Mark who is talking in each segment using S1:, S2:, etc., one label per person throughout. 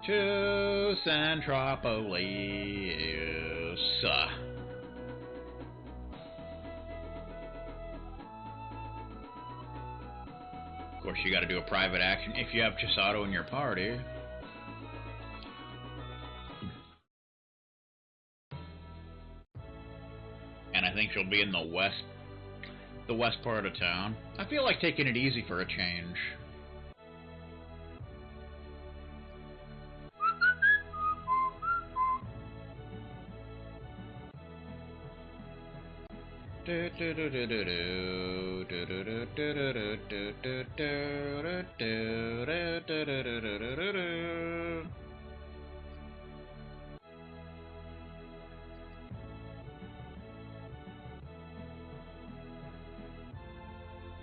S1: To Centropolis. Of course, you gotta do a private action if you have Chisato in your party. And I think she'll be in the west part of town. I feel like taking it easy for a change.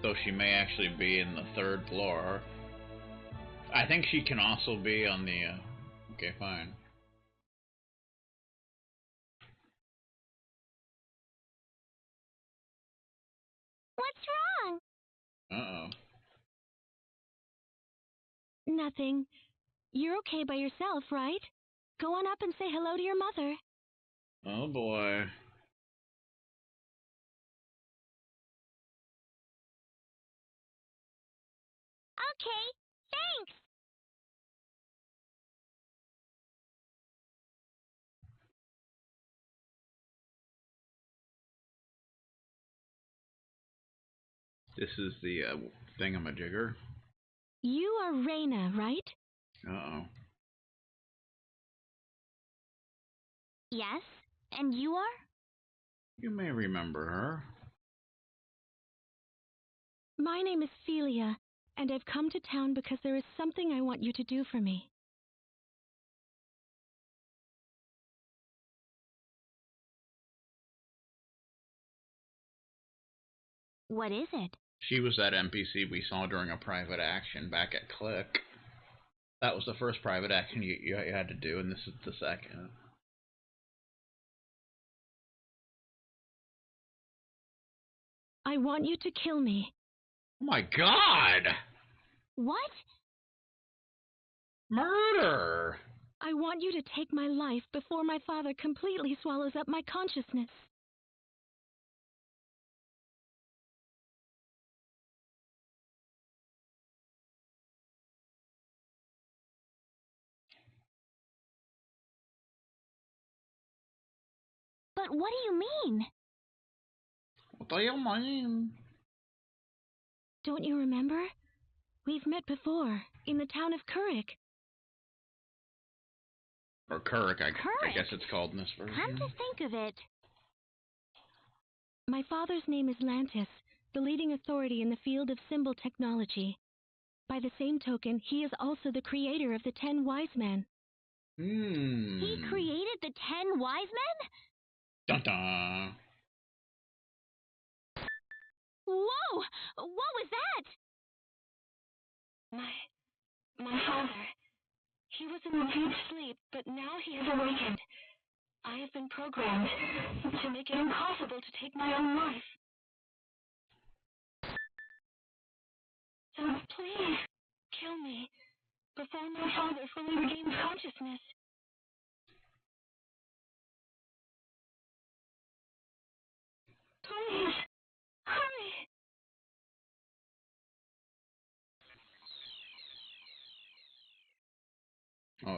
S1: So she may actually be in the 3rd floor. I think she can also be on the... okay, fine.
S2: What's wrong?
S1: Uh-oh.
S2: Nothing. You're okay by yourself, right? Go on up and say hello to your mother.
S1: Oh boy.
S2: Okay, thanks.
S1: This is the thingamajigger.
S2: You are Reina, right?
S1: Uh-oh.
S2: Yes. And you are?
S1: You may remember her.
S2: My name is Celia, and I've come to town because there is something I want you to do for me. What is it?
S1: She was that NPC we saw during a private action back at Click. That was the first private action you had to do, and this is the second.
S2: I want you to kill me.
S1: Oh my god!
S2: What?
S1: Murder!
S2: I want you to take my life before my father completely swallows up my consciousness. But what do you mean?
S1: What do you mean?
S2: Don't you remember? We've met before, in the town of Kurik.
S1: Or Kurik, I guess it's called in this version.
S2: Come to think of it. My father's name is Lantis, the leading authority in the field of symbol technology. By the same token, he is also the creator of the 10 Wise Men. He created the 10 Wise Men?
S1: Dun dun!
S2: Whoa! What was that? My father. He was in a deep sleep, but now he has awakened. I have been programmed to make it impossible to take my own life. So please, kill me, before my father fully regains consciousness. Please, hurry!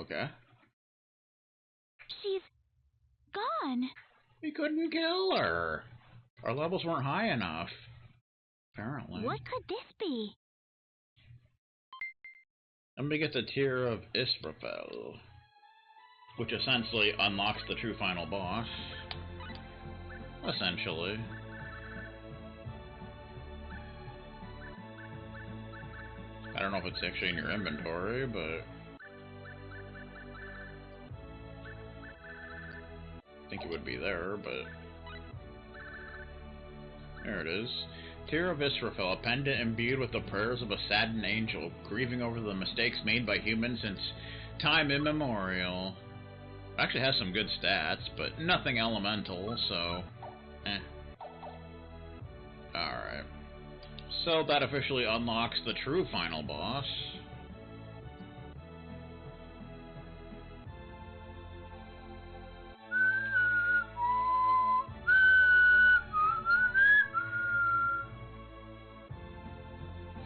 S1: Okay.
S2: She's gone.
S1: We couldn't kill her. Our levels weren't high enough. Apparently.
S2: What could this be?
S1: Let me get the Tear of Israfel, which essentially unlocks the true final boss. Essentially. I don't know if it's actually in your inventory, but I think it would be there, but there it is. Tear of Israfel, a pendant imbued with the prayers of a saddened angel, grieving over the mistakes made by humans since time immemorial. It actually has some good stats, but nothing elemental, so Alright. So that officially unlocks the true final boss.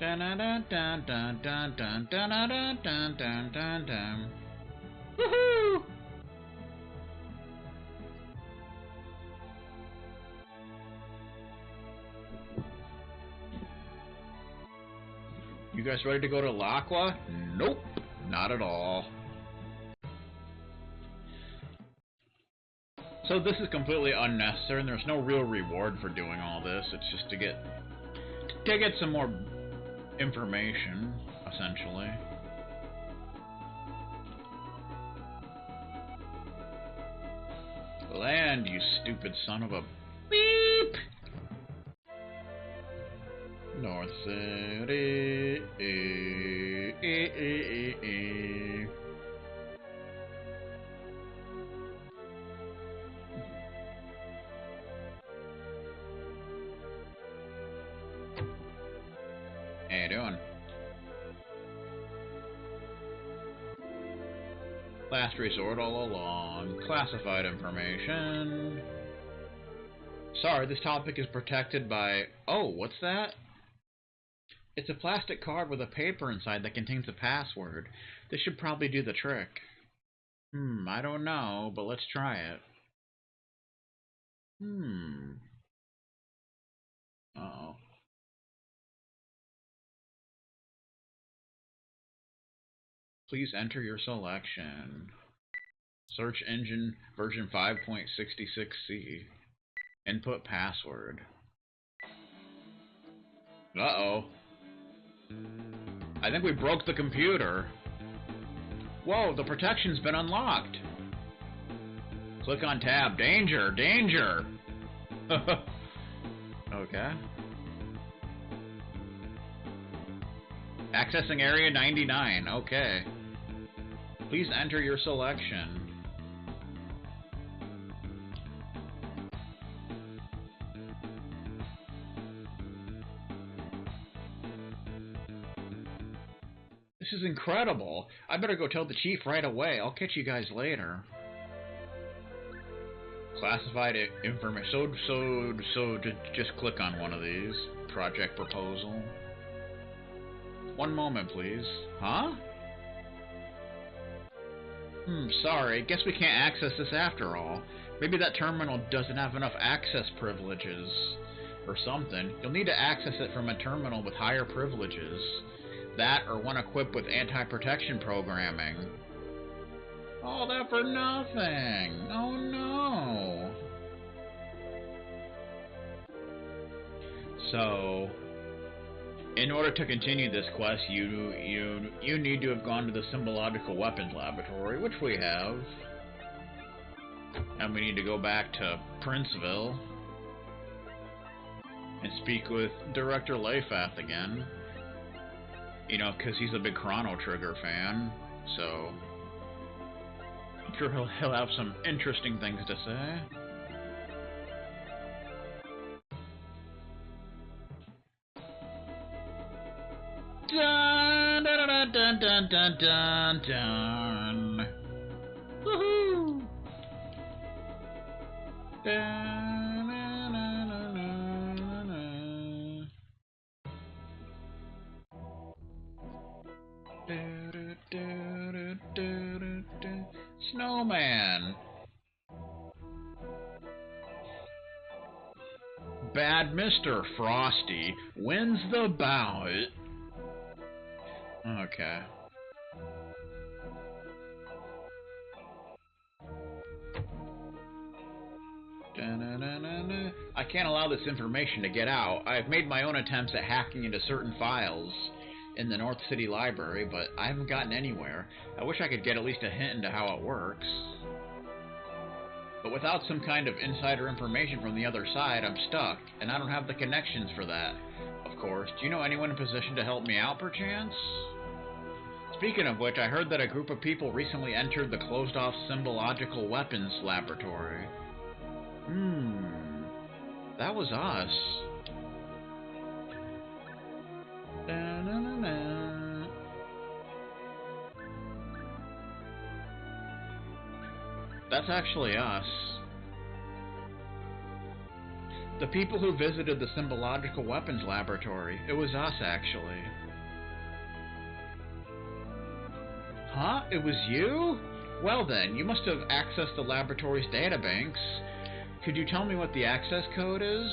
S1: Dun dun dun dun dun dun dun dun dun dun dun dun dun. Woohoo! You guys ready to go to L'Aqua? Nope, not at all. So this is completely unnecessary, and there's no real reward for doing all this. It's just to get some more information, essentially. Land, you stupid son of a beep! North City. How you doing? Last resort all along. Classified information. Sorry, this topic is protected by... Oh, what's that? It's a plastic card with a paper inside that contains a password. This should probably do the trick. I don't know, but let's try it. Uh-oh. Please enter your selection. Search engine version 5.66c. Input password. Uh-oh. I think we broke the computer. Whoa, the protection's been unlocked. Click on tab. Danger! Danger! Okay. Accessing area 99. Okay. Please enter your selection. This is incredible. I better go tell the chief right away. I'll catch you guys later. Classified information. So just click on one of these. Project proposal. One moment, please. Huh? Sorry. Guess we can't access this after all. Maybe that terminal doesn't have enough access privileges. Or something. You'll need to access it from a terminal with higher privileges. That or one equipped with anti-protection programming. All that for nothing. Oh no. So, in order to continue this quest, you need to have gone to the Symbological Weapons Laboratory, which we have. And we need to go back to Princeville and speak with Director Leifath again. You know, because he's a big Chrono Trigger fan, so I'm sure he'll have some interesting things to say. Dun dun dun dun dun dun dun dun. Woohoo! Dun, na, na, na, na, na. Du, du, du, du, du. Snowman. Bad Mr. Frosty wins the bout. Okay. Da-na-na-na-na. I can't allow this information to get out. I have made my own attempts at hacking into certain files in the North City Library, but I haven't gotten anywhere. I wish I could get at least a hint into how it works. But without some kind of insider information from the other side, I'm stuck, and I don't have the connections for that. Of course. Do you know anyone in position to help me out, perchance? Speaking of which, I heard that a group of people recently entered the closed-off Symbological Weapons Laboratory. That was us. Da-na-na-na. That's actually us. The people who visited the symbological weapons laboratory. It was us, actually. Huh? It was you? Well then, you must have accessed the laboratory's databanks. Could you tell me what the access code is?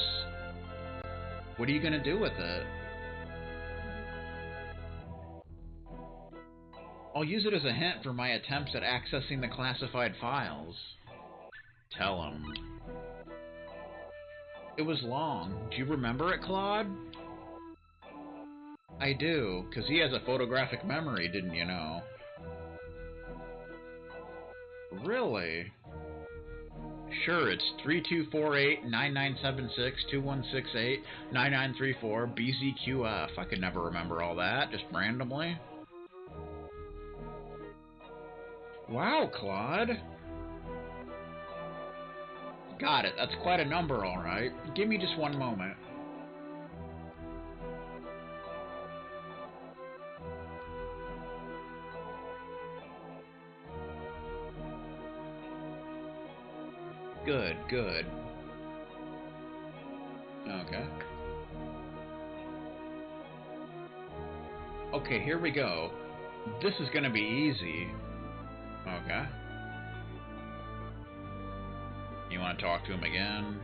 S1: What are you gonna do with it? I'll use it as a hint for my attempts at accessing the classified files. Tell him. It was long. Do you remember it, Claude? I do, because he has a photographic memory, didn't you know? Really? Sure, it's 3248-9976-2168-9934-BZQF. I could never remember all that, just randomly. Wow, Claude. Got it, that's quite a number, alright. Give me just one moment. Good, good. Okay. Okay, here we go. This is gonna be easy. Okay. You want to talk to him again?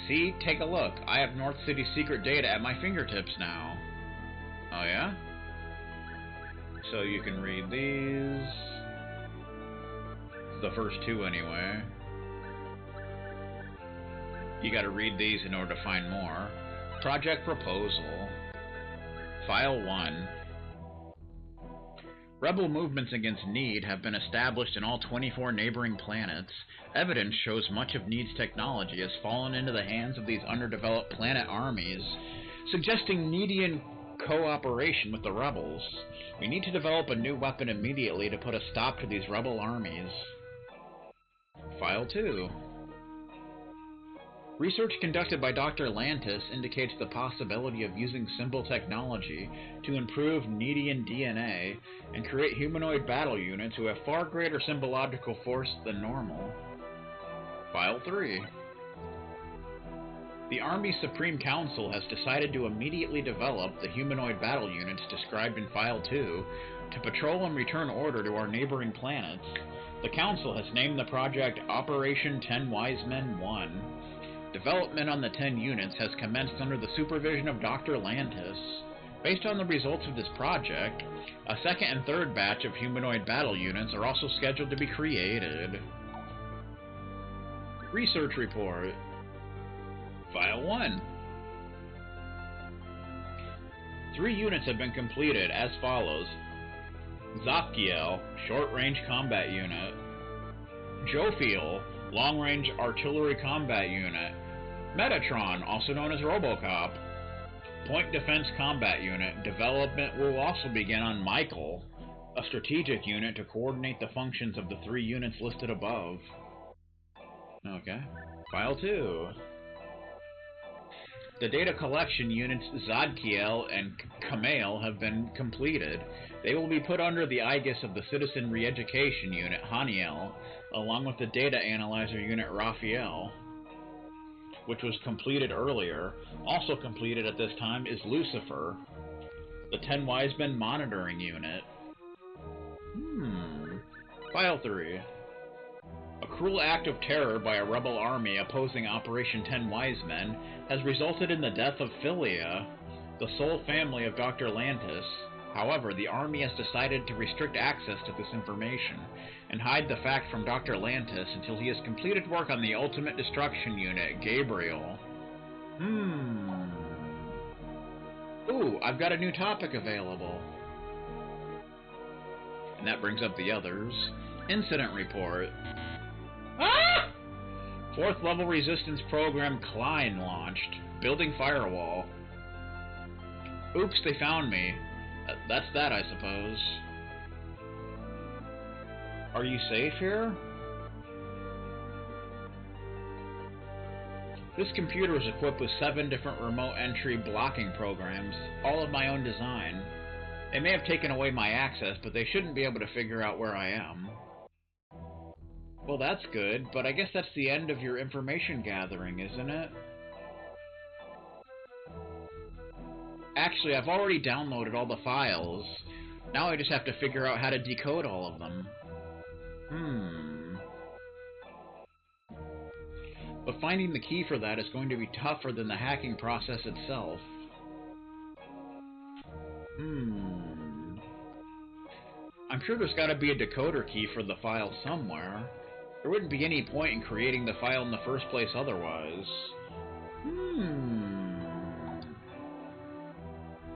S1: See? Take a look. I have North City secret data at my fingertips now. Oh yeah? So you can read these. The first two anyway. You gotta read these in order to find more. Project Proposal. File 1. Rebel movements against Nede have been established in all 24 neighboring planets. Evidence shows much of Nede's technology has fallen into the hands of these underdeveloped planet armies, suggesting Nedean cooperation with the rebels. We need to develop a new weapon immediately to put a stop to these rebel armies. File 2. Research conducted by Dr. Lantis indicates the possibility of using symbol technology to improve Nedean DNA and create humanoid battle units who have far greater symbological force than normal. File 3. The Army's Supreme Council has decided to immediately develop the humanoid battle units described in File 2 to patrol and return order to our neighboring planets. The Council has named the project Operation 10 Wise Men 1. Development on the 10 units has commenced under the supervision of Dr. Lantis. Based on the results of this project, a second and third batch of humanoid battle units are also scheduled to be created. Research Report. File 1. 3 units have been completed as follows. Zopkiel, Short-Range Combat Unit. Jofiel, Long-Range Artillery Combat Unit. Metatron, also known as Robocop. Point Defense Combat Unit. Development will also begin on Michael, a strategic unit to coordinate the functions of the 3 units listed above. Okay. File 2. The data collection units Zadkiel and Kamail have been completed. They will be put under the aegis of the Citizen Re-Education Unit, Haniel, along with the Data Analyzer Unit, Raphael, which was completed earlier. Also completed at this time is Lucifer, the 10 Wise Men Monitoring Unit. File 3. A cruel act of terror by a rebel army opposing Operation 10 Wise Men has resulted in the death of Philia, the sole family of Dr. Lantis. However, the army has decided to restrict access to this information and hide the fact from Dr. Lantis until he has completed work on the Ultimate Destruction Unit, Gabriel. Ooh, I've got a new topic available. And that brings up the others. Incident Report. Ah! 4th level resistance program Klein launched. Building firewall. Oops, they found me. That's that, I suppose. Are you safe here? This computer is equipped with 7 different remote entry blocking programs, all of my own design. They may have taken away my access, but they shouldn't be able to figure out where I am. Well, that's good, but I guess that's the end of your information gathering, isn't it? Actually, I've already downloaded all the files. Now I just have to figure out how to decode all of them. But finding the key for that is going to be tougher than the hacking process itself. I'm sure there's got to be a decoder key for the file somewhere. There wouldn't be any point in creating the file in the first place otherwise.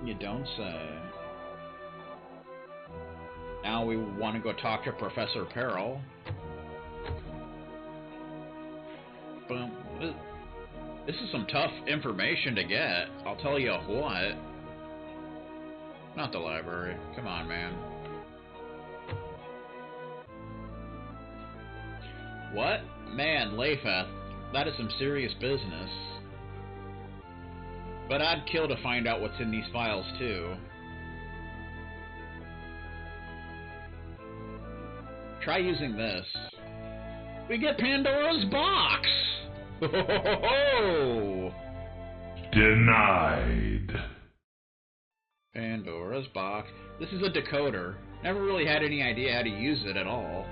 S1: You don't say. Now we want to go talk to Professor Peril. But this is some tough information to get. I'll tell you what. Not the library. Come on, man. What? Man, Layfeth, that is some serious business. But I'd kill to find out what's in these files, too. Try using this. We get Pandora's box! Ho-ho-ho-ho!
S3: Denied.
S1: Pandora's box. This is a decoder. Never really had any idea how to use it at all.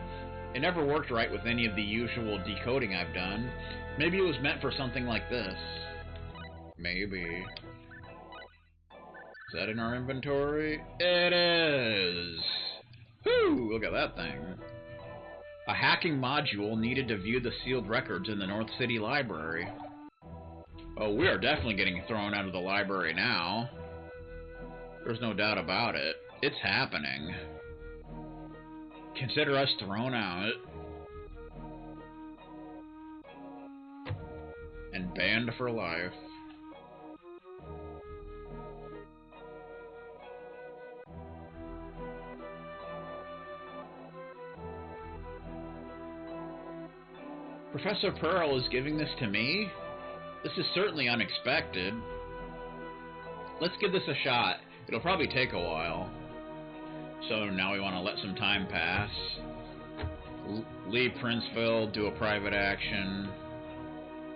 S1: It never worked right with any of the usual decoding I've done. Maybe it was meant for something like this. Maybe. Is that in our inventory? It is! Whew! Look at that thing. A hacking module needed to view the sealed records in the North City Library. Oh, we are definitely getting thrown out of the library now. There's no doubt about it. It's happening. Consider us thrown out. And banned for life. Professor Pearl is giving this to me? This is certainly unexpected. Let's give this a shot. It'll probably take a while. So now we want to let some time pass. Leave Princeville, do a private action,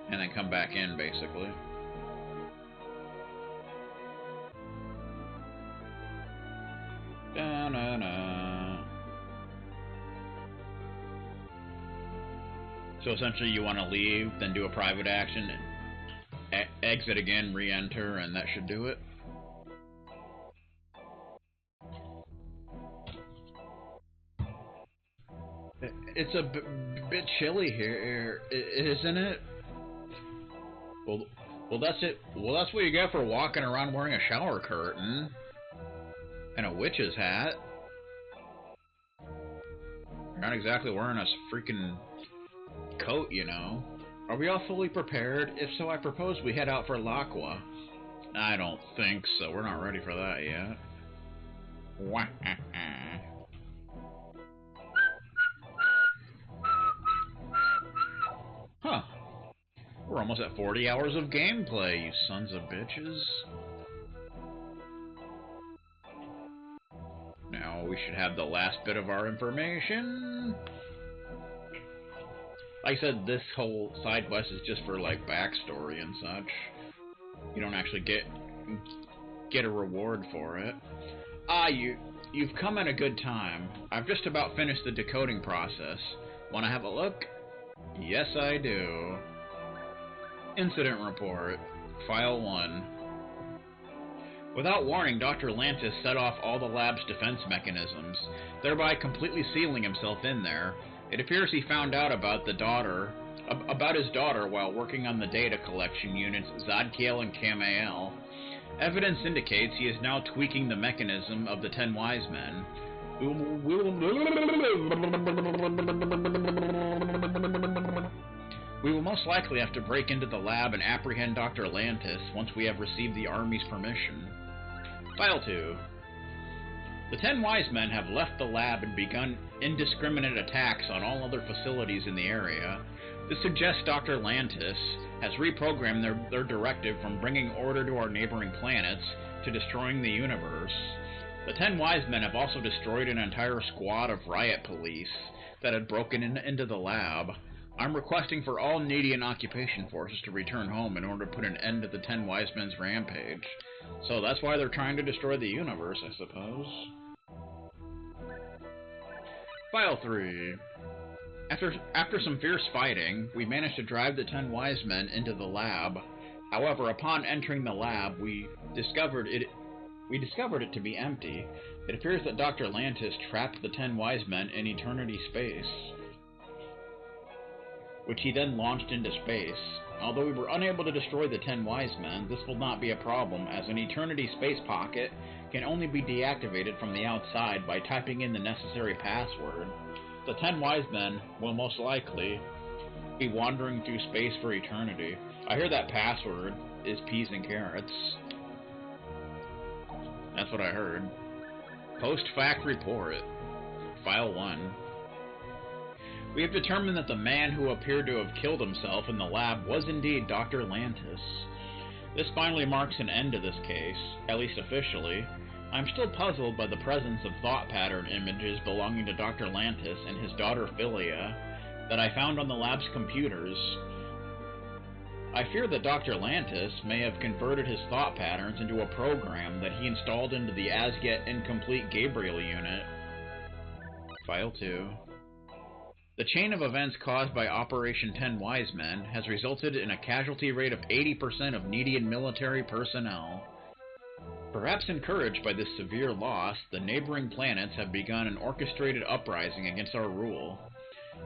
S1: and then come back in, basically. Da-na-na. So essentially you want to leave, then do a private action, exit again, re-enter, and that should do it. It's a bit chilly here, isn't it? Well, that's it. Well, that's what you get for walking around wearing a shower curtain and a witch's hat. You're not exactly wearing a freaking coat, you know. Are we all fully prepared? If so, I propose we head out for L'Aqua. I don't think so. We're not ready for that yet. Huh. We're almost at 40 hours of gameplay, you sons of bitches. Now we should have the last bit of our information. Like I said, this whole side quest is just for like backstory and such. You don't actually get a reward for it. You've come at a good time. I've just about finished the decoding process. Want to have a look? Yes, I do. Incident report. File 1. Without warning, Dr. Lantis set off all the lab's defense mechanisms, thereby completely sealing himself in there. It appears he found out about his daughter while working on the data collection units Zadkiel and Kamael. Evidence indicates he is now tweaking the mechanism of the 10 Wise Men. We will most likely have to break into the lab and apprehend Dr. Lantis once we have received the Army's permission. File 2. The 10 Wise Men have left the lab and begun indiscriminate attacks on all other facilities in the area. This suggests Dr. Lantis has reprogrammed their directive from bringing order to our neighboring planets to destroying the universe. The 10 Wise Men have also destroyed an entire squad of riot police that had broken into the lab. I'm requesting for all Nedian occupation forces to return home in order to put an end to the 10 Wise Men's rampage. So that's why they're trying to destroy the universe, I suppose. File 3. After some fierce fighting, we managed to drive the 10 Wise Men into the lab. However, upon entering the lab, we discovered it to be empty. It appears that Dr. Lantis trapped the 10 Wise Men in eternity space, which he then launched into space. Although we were unable to destroy the 10 Wise Men, this will not be a problem, as an eternity space pocket can only be deactivated from the outside by typing in the necessary password. The 10 Wise Men will most likely be wandering through space for eternity. I hear that password is peas and carrots. That's what I heard. Post-fact report. File 1. We have determined that the man who appeared to have killed himself in the lab was indeed Dr. Lantis. This finally marks an end to this case, at least officially. I'm still puzzled by the presence of thought pattern images belonging to Dr. Lantis and his daughter Philia that I found on the lab's computers. I fear that Dr. Lantis may have converted his thought patterns into a program that he installed into the as-yet incomplete Gabriel unit. File 2. The chain of events caused by Operation 10 Wise Men has resulted in a casualty rate of 80% of Nedian military personnel. Perhaps encouraged by this severe loss, the neighboring planets have begun an orchestrated uprising against our rule.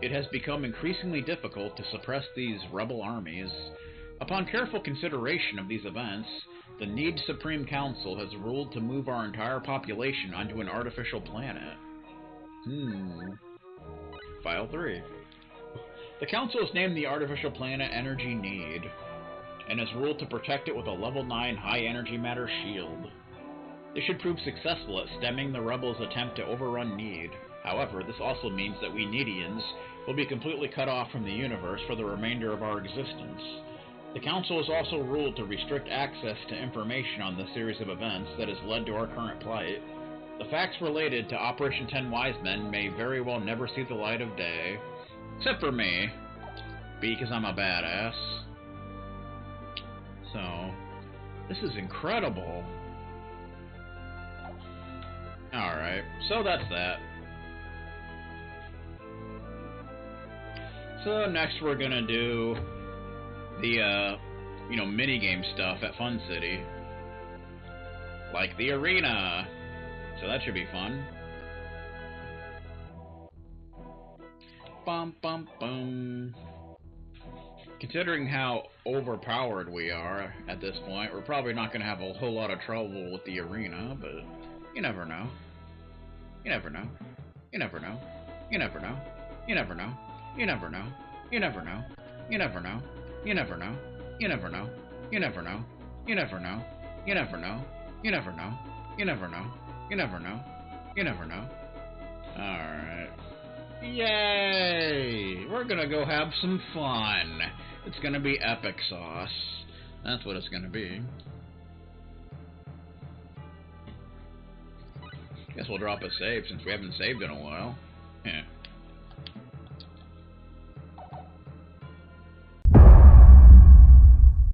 S1: It has become increasingly difficult to suppress these rebel armies. Upon careful consideration of these events, the Nede Supreme Council has ruled to move our entire population onto an artificial planet. File 3. The Council has named the artificial planet Energy Nede, and has ruled to protect it with a level 9 high-energy matter shield. This should prove successful at stemming the rebels' attempt to overrun Nede. However, this also means that we Nedians will be completely cut off from the universe for the remainder of our existence. The Council has also ruled to restrict access to information on the series of events that has led to our current plight. The facts related to Operation 10 Wise Men may very well never see the light of day. Except for me. Because I'm a badass. So, this is incredible. Alright, so that's that. So next we're gonna do the, minigame stuff at Fun City. Like the arena. So that should be fun. Bum bum bum. Considering how overpowered we are at this point, we're probably not going to have a whole lot of trouble with the arena, but you never know. You never know. You never know. You never know. You never know. You never know. You never know. You never know. You never know. You never know. You never know. You never know. You never know. You never know. You never know. You never know. You never know. Alright. Yay! We're gonna go have some fun. It's gonna be epic sauce. That's what it's gonna be. Guess we'll drop a save since we haven't saved in a while. Yeah.